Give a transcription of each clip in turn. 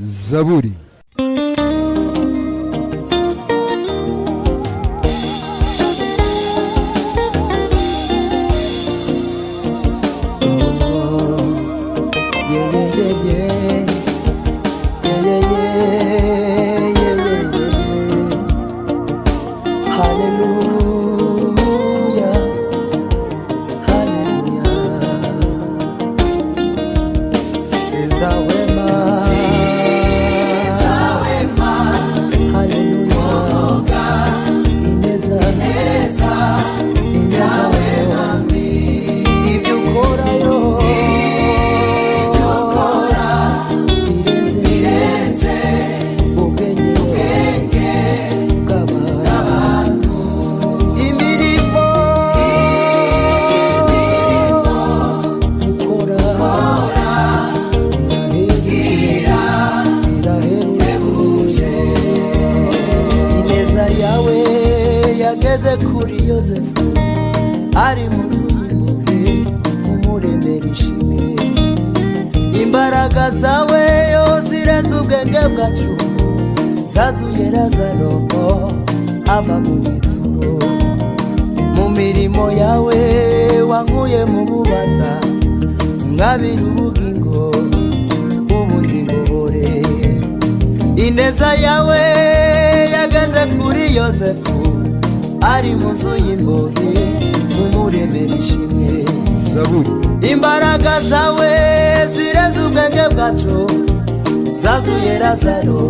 zaburi. Yageze kuri Yozefu ari mu nzu y'imbohe umuremera ishimwe. Imbaraga zawe yo zireze ubwenge bwacu, zazuye Lazaro ava mu gituro. Mu mirimo yawe wankuye mu bubata, ngabira ubugingo ubundi mbohore. Ineza yawe yageze kuri Yozefu ari mu nzu y'imbohe umuremera ishimwe. Zaburi. Imbaraga zawe zireze ubwenge bwacu, zazuye Lazaro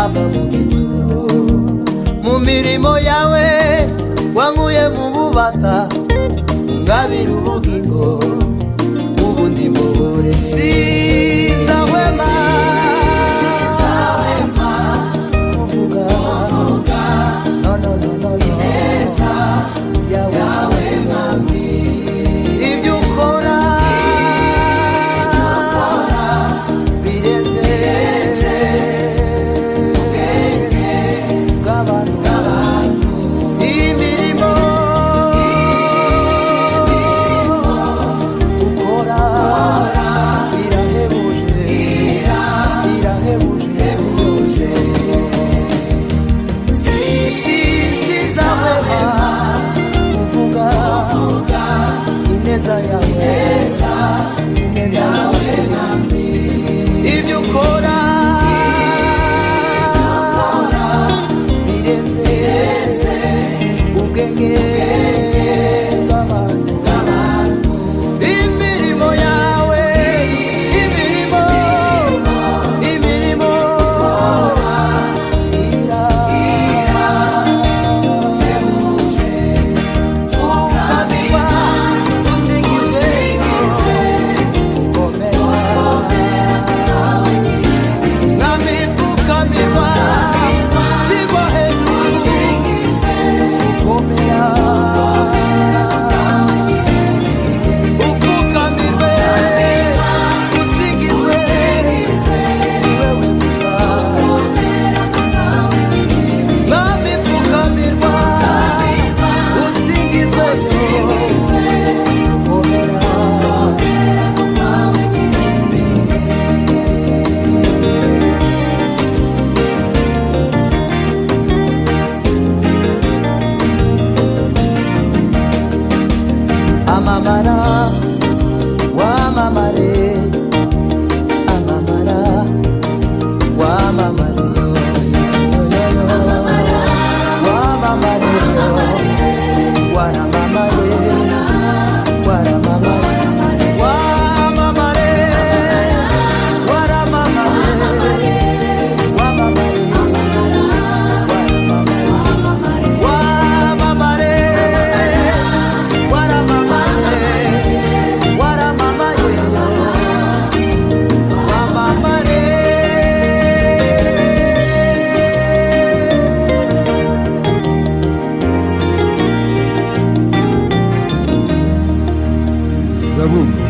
ava mu gituro. Mu mirimo yawe wankuye mu bubata, ngabira ubugingo ubundi mbohore. Sizahwema ibyo ukora birenze ubwenge bw'abantu. Imirimo yawe imirimo amamara wamamare, amamara wamamare, wamamare waramamare, waramamare wamamare, waramamare wamamare, Zaburi.